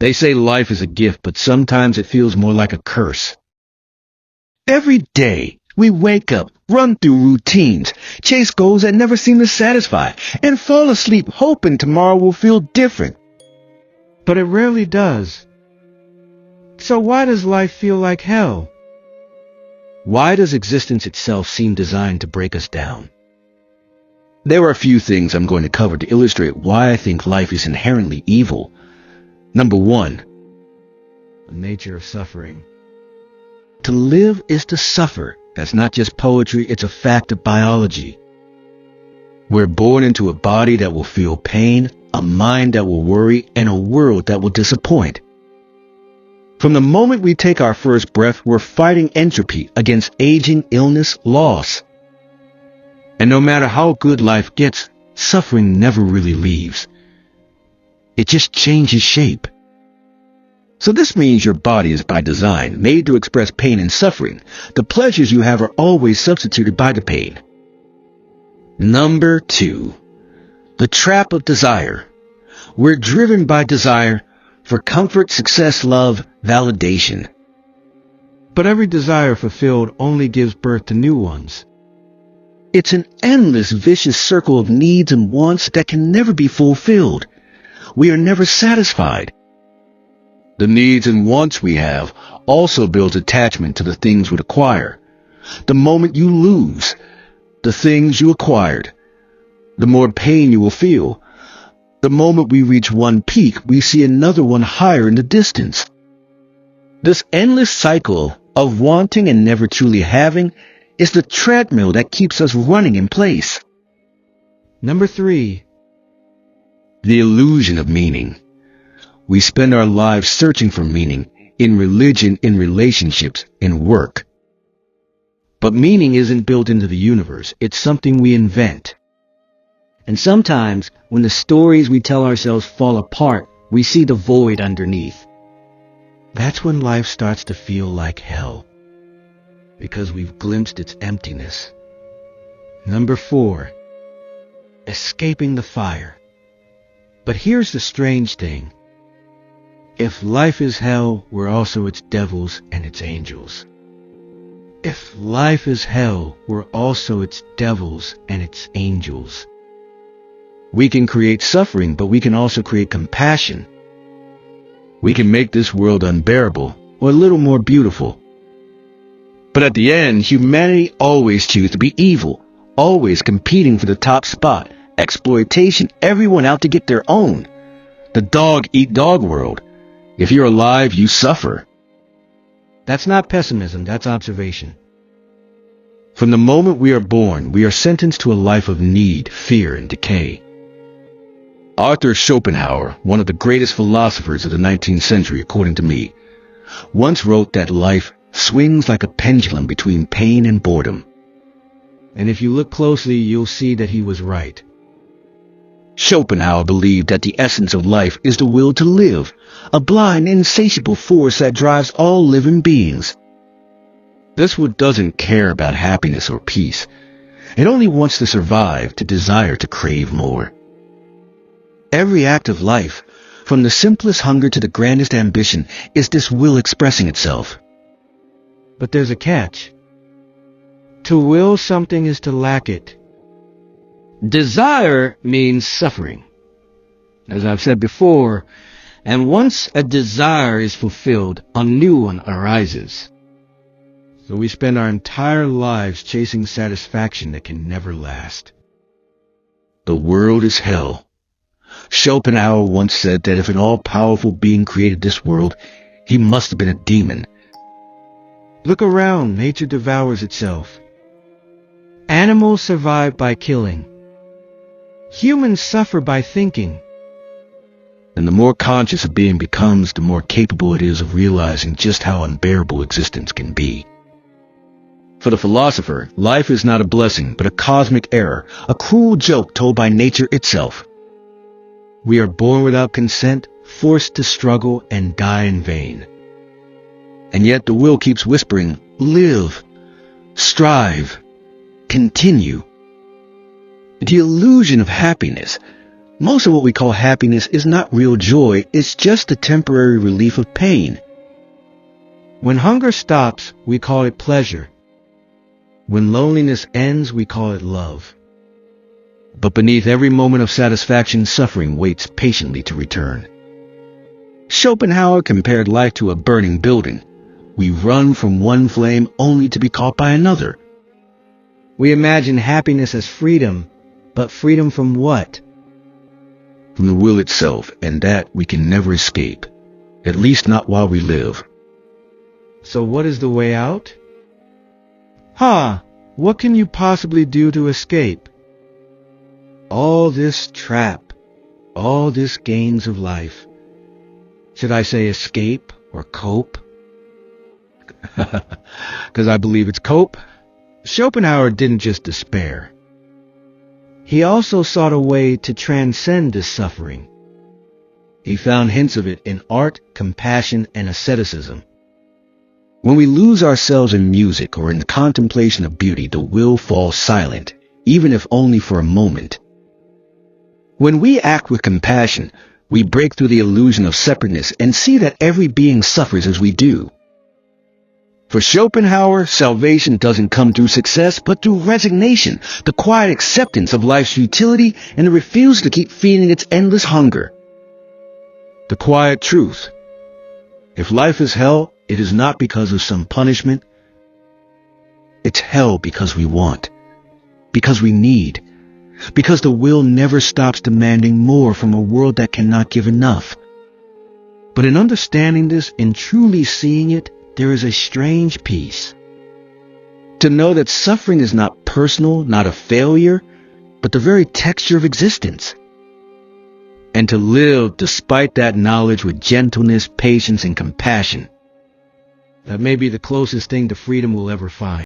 They say life is a gift, but sometimes it feels more like a curse. Every day, we wake up, run through routines, chase goals that never seem to satisfy, and fall asleep hoping tomorrow will feel different. But it rarely does. So why does life feel like hell? Why does existence itself seem designed to break us down? There are a few things I'm going to cover to illustrate why I think life is inherently evil. Number 1. The nature of suffering. To live is to suffer. That's not just poetry, it's a fact of biology. We're born into a body that will feel pain, a mind that will worry, and a world that will disappoint. From the moment we take our first breath, we're fighting entropy against aging, illness, loss. And no matter how good life gets, suffering never really leaves. It just changes shape. So this means your body is by design made to express pain and suffering. The pleasures you have are always substituted by the pain. Number 2. The trap of desire. We're driven by desire for comfort, success, love, validation. But every desire fulfilled only gives birth to new ones. It's an endless, vicious circle of needs and wants that can never be fulfilled. We are never satisfied. The needs and wants we have also builds attachment to the things we acquire. The moment you lose the things you acquired, the more pain you will feel. The moment we reach one peak, we see another one higher in the distance. This endless cycle of wanting and never truly having is the treadmill that keeps us running in place. Number 3. The illusion of meaning. We spend our lives searching for meaning in religion, in relationships, in work. But meaning isn't built into the universe. It's something we invent. And sometimes, when the stories we tell ourselves fall apart, we see the void underneath. That's when life starts to feel like hell, because we've glimpsed its emptiness. Number 4. Escaping the fire. But here's the strange thing. If life is hell, we're also its devils and its angels. If life is hell, we're also its devils and its angels. We can create suffering, but we can also create compassion. We can make this world unbearable or a little more beautiful. But at the end, humanity always chooses to be evil, always competing for the top spot, exploitation, everyone out to get their own. The dog-eat-dog world. If you're alive, you suffer. That's not pessimism, that's observation. From the moment we are born, we are sentenced to a life of need, fear, and decay. Arthur Schopenhauer, one of the greatest philosophers of the 19th century, according to me, once wrote that life swings like a pendulum between pain and boredom. And if you look closely, you'll see that he was right. Schopenhauer believed that the essence of life is the will to live, a blind, insatiable force that drives all living beings. This one doesn't care about happiness or peace. It only wants to survive, to desire, to crave more. Every act of life, from the simplest hunger to the grandest ambition, is this will expressing itself. But there's a catch. To will something is to lack it. Desire means suffering, as I've said before, and once a desire is fulfilled, a new one arises. So we spend our entire lives chasing satisfaction that can never last. The world is hell. Schopenhauer once said that if an all-powerful being created this world, he must have been a demon. Look around, nature devours itself. Animals survive by killing. Humans suffer by thinking. And the more conscious a being becomes, the more capable it is of realizing just how unbearable existence can be. For the philosopher, life is not a blessing, but a cosmic error, a cruel joke told by nature itself. We are born without consent, forced to struggle, and die in vain. And yet the will keeps whispering, live, strive, continue. The illusion of happiness, Most of what we call happiness is not real joy, it's just the temporary relief of pain. When hunger stops, we call it pleasure. When loneliness ends, we call it love. But beneath every moment of satisfaction, suffering waits patiently to return. Schopenhauer compared life to a burning building. We run from one flame only to be caught by another. We imagine happiness as freedom, but freedom from what? From the will itself, and that we can never escape, at least not while we live. So what is the way out? What can you possibly do to escape? All this trap, all this gains of life. Should I say escape or cope? Because I believe it's cope. Schopenhauer didn't just despair. He also sought a way to transcend this suffering. He found hints of it in art, compassion, and asceticism. When we lose ourselves in music or in the contemplation of beauty, the will falls silent, even if only for a moment. When we act with compassion, we break through the illusion of separateness and see that every being suffers as we do. For Schopenhauer, salvation doesn't come through success, but through resignation, the quiet acceptance of life's futility and the refusal to keep feeding its endless hunger. The quiet truth. If life is hell, it is not because of some punishment. It's hell because we want, because we need, because the will never stops demanding more from a world that cannot give enough. But in understanding this, in truly seeing it, there is a strange peace. To know that suffering is not personal, not a failure, but the very texture of existence. And to live despite that knowledge with gentleness, patience, and compassion. That may be the closest thing to freedom we'll ever find.